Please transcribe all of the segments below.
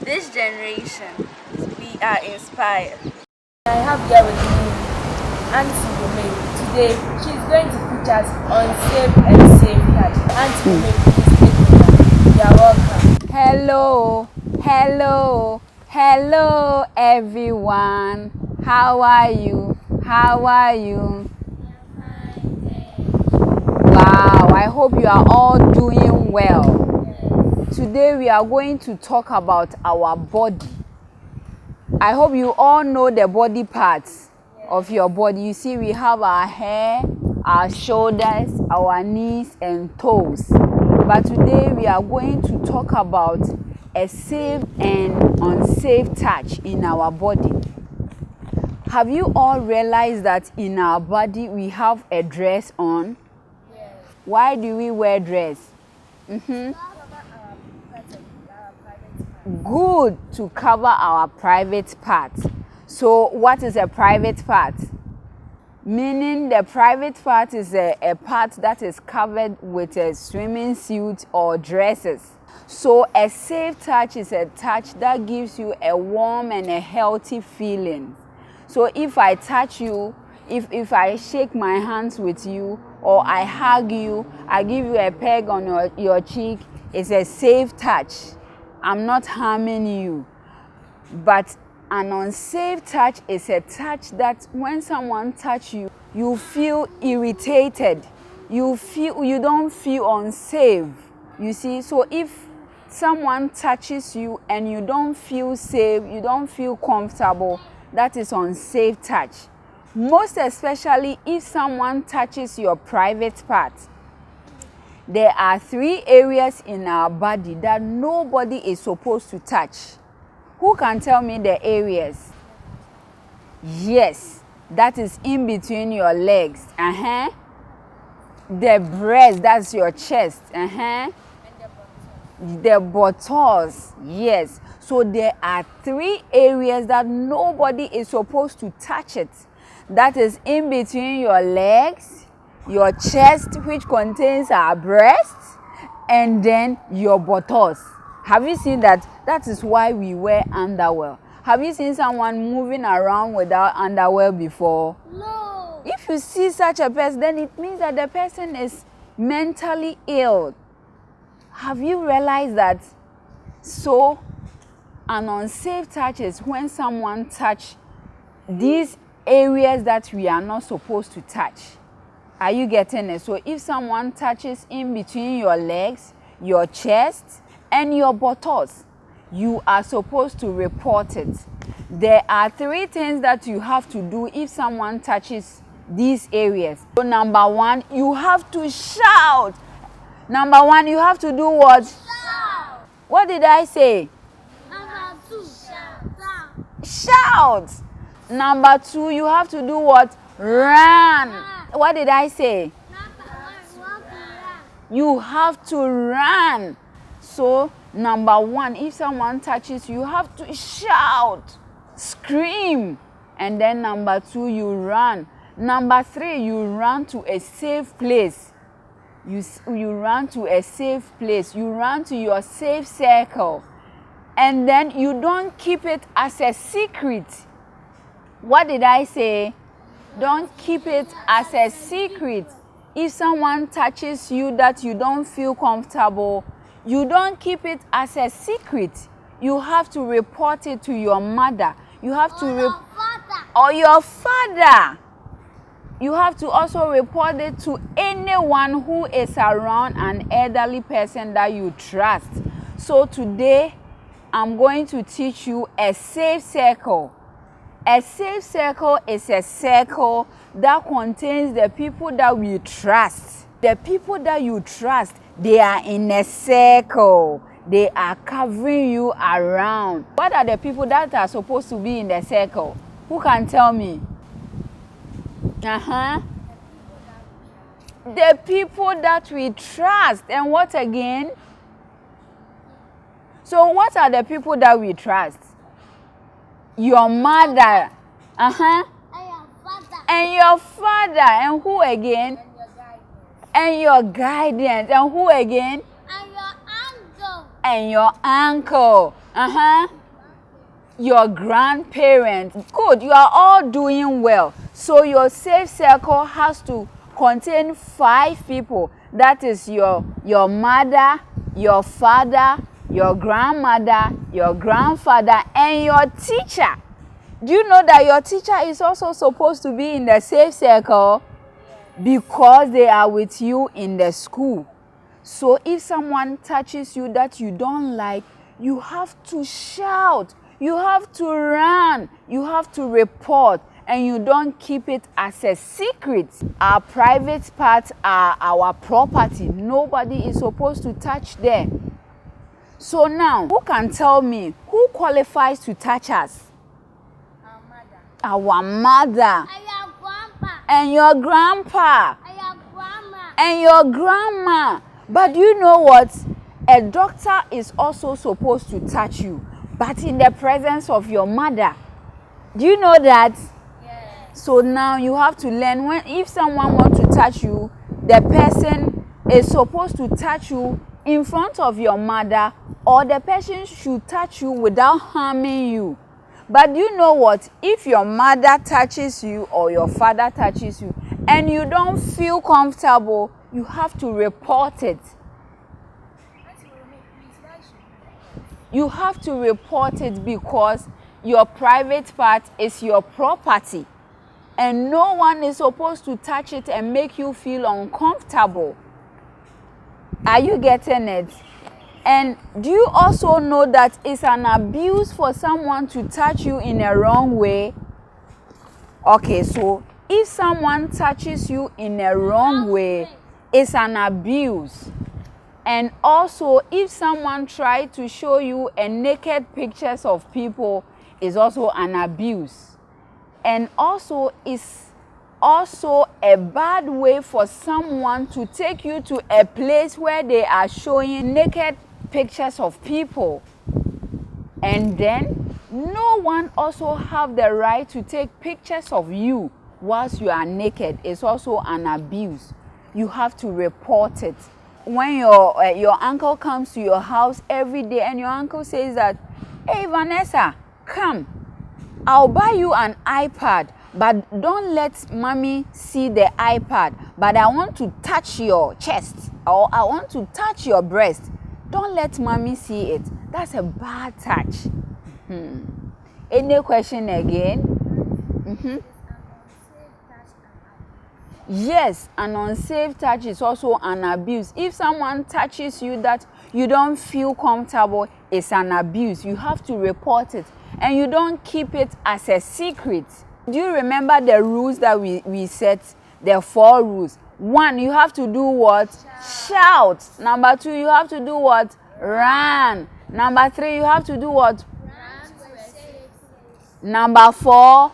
This generation, we are inspired. I have here with me Anty Romay. Today, she's going to teach us on Safe and Safe Touch. Anty Romay, please take over. You are welcome. Hello everyone. How are you? Wow, I hope you are all doing well. Today we are going to talk about our body. I hope you all know the body parts of your body. You see, we have our hair, our shoulders, our knees and toes. But today we are going to talk about a safe and unsafe touch in our body. Have you all realized that in our body we have a dress on? Yes. Why do we wear dress? Good, to cover our private parts. So what is a private part? Meaning the private part is a part that is covered with a swimming suit or dresses. So a safe touch is a touch that gives you a warm and a healthy feeling. So if I touch you, if I shake my hands with you or I hug you, I give you a peg on your cheek, it's a safe touch. I'm not harming you. But an unsafe touch is a touch that when someone touches you, you feel irritated. You don't feel unsafe. You see, so if someone touches you and you don't feel safe, you don't feel comfortable, that is unsafe touch. Most especially if someone touches your private part. There are 3 areas in our body that nobody is supposed to touch. Who can tell me the areas? Yes, that is in between your legs. The breast, that's your chest. The buttocks. Yes. So there are 3 areas that nobody is supposed to touch it. That is in between your legs, your chest, which contains our breasts, and then your buttocks. Have you seen that? That is why we wear underwear. Have you seen someone moving around without underwear before? No. If you see such a person, then it means that the person is mentally ill. Have you realized that? So, an unsafe touch is when someone touches these areas that we are not supposed to touch. Are you getting it? So if someone touches in between your legs, your chest, and your buttocks, you are supposed to report it. There are 3 things that you have to do if someone touches these areas. So number 1, you have to shout. Number 1, you have to do what? Shout. What did I say? Number 2, shout. Shout. Number 2, you have to do what? Run. What did I say? You have to run. So, number 1, if someone touches you, you have to shout, scream. And then number 2, you run. Number 3, you run to a safe place. You run to a safe place. You run to your safe circle. And then you don't keep it as a secret. What did I say? Don't keep it as a secret. If someone touches you that you don't feel comfortable, you don't keep it as a secret. You have to report it to your mother. You have to or your father. You have to also report it to anyone who is around an elderly person that you trust. So today, I'm going to teach you a safe circle. A safe circle is a circle that contains the people that we trust. The people that you trust, they are in a circle. They are covering you around. What are the people that are supposed to be in the circle? Who can tell me? The people that we trust. And what again? So what are the people that we trust? Your mother. And your father. And who again? And your guardian. And who again? And your uncle. And your uncle. Your grandparents. Good, you are all doing well. So your safe circle has to contain 5 people. That is your mother, your father, your grandmother, your grandfather, and your teacher. Do you know that your teacher is also supposed to be in the safe circle? Because they are with you in the school. So if someone touches you that you don't like, you have to shout, you have to run, you have to report, and you don't keep it as a secret. Our private parts are our property. Nobody is supposed to touch them. So now, who can tell me who qualifies to touch us? Our mother. And your grandpa. And your grandpa. And your grandma. And your grandma. But do you know what? A doctor is also supposed to touch you, but in the presence of your mother. Do you know that? Yes. So now you have to learn, if someone wants to touch you, the person is supposed to touch you in front of your mother, or the person should touch you without harming you. But do you know what? If your mother touches you or your father touches you and you don't feel comfortable, you have to report it. You have to report it because your private part is your property. And no one is supposed to touch it and make you feel uncomfortable. Are you getting it? And do you also know that it's an abuse for someone to touch you in a wrong way? Okay, so if someone touches you in a wrong way, it's an abuse. And also, if someone tries to show you a naked pictures of people, it's also an abuse. And also, it's also a bad way for someone to take you to a place where they are showing naked pictures of people, and then no one also have the right to take pictures of you whilst you are naked. It's also an abuse. You have to report it. When your uncle comes to your house every day and your uncle says that, hey Vanessa, come, I'll buy you an iPad, but don't let mommy see the iPad, but I want to touch your chest, or I want to touch your breast. Don't let mommy see it. That's a bad touch. Any question again? Yes, an unsafe touch is also an abuse. If someone touches you that you don't feel comfortable, it's an abuse. You have to report it, and you don't keep it as a secret. Do you remember the rules that we set? The 4 rules. 1, you have to do what? Shout. Number 2, you have to do what? Run. Number 3, you have to do what? Number 4,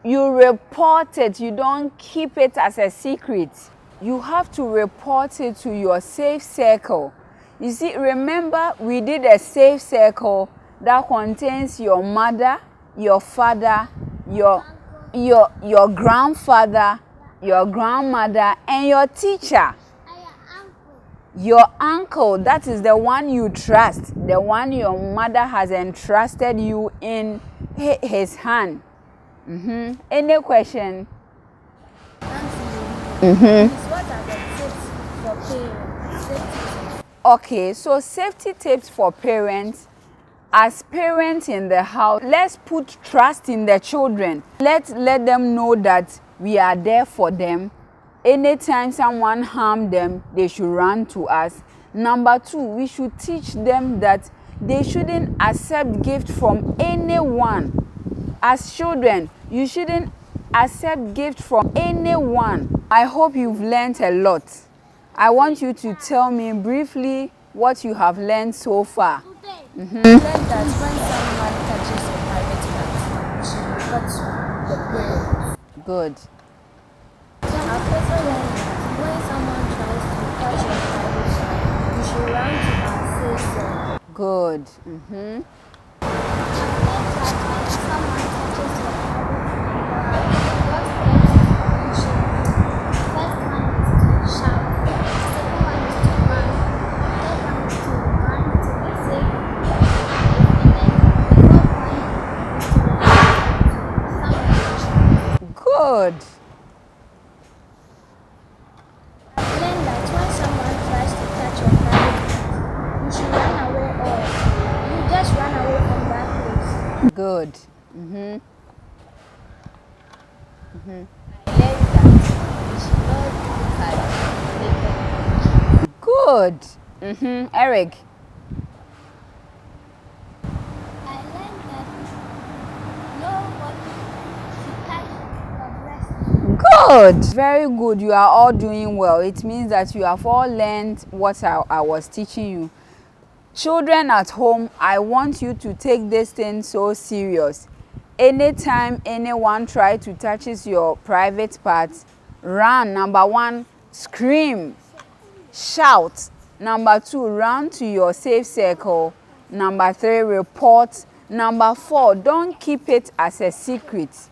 you report it. You don't keep it as a secret. You have to report it to your safe circle. You see, remember we did a safe circle that contains your mother, your father, your grandfather, your grandmother, and your teacher. Your uncle, that is the one you trust, the one your mother has entrusted you in his hand. Any question? What are the tips for parents? Okay, so safety tips for parents. As parents in the house, let's put trust in the children. Let's let them know that we are there for them. Anytime someone harm them, they should run to us. Number 2, we should teach them that they shouldn't accept gift from anyone. As children, you shouldn't accept gift from anyone. I hope you've learned a lot. I want you to tell me briefly what you have learned so far. Learn that when someone touches your private part, you should report to the parents. Good. I've also learned that when someone tries to touch your private part, you should run to our safe zone. Good. I've learned that when someone touches your private part, you should first one is to shout, second one is to run, third one is to run to be safe. Good. I've learned that when someone tries to touch your private part, you should run away or you just run away from that place. Good. I learned that you should not look at naked. Good. Eric. I learned that nobody should touch your breast. Good. Very good. You are all doing well. It means that you have all learned what I was teaching you. Children at home, I want you to take this thing so serious. Anytime anyone try to touches your private parts, run. Number 1, scream, shout. Number 2, run to your safe circle. Number 3, report. Number 4, don't keep it as a secret.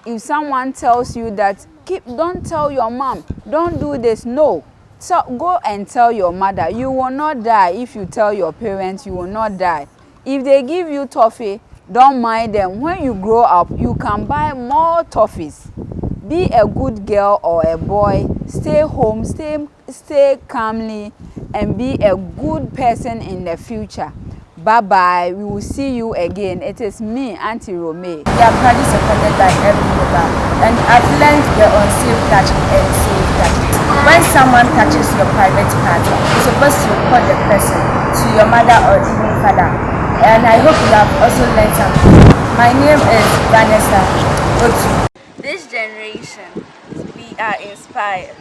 If someone tells you that, don't tell your mom, don't do this, no. So go and tell your mother. You will not die. If you tell your parents, you will not die. If they give you toffee, don't mind them. When you grow up, you can buy more toffees. Be a good girl or a boy. Stay home, stay calmly, and be a good person in the future. Bye-bye. We will see you again. It is me, Anty Romay. We are proudly supported by every member, and I've learned the unsafe touch and safe touch. When someone touches your private part, you're supposed to report the person to your mother or even father. And I hope you have also learned something. My name is Vanessa Otu. This generation, we are inspired.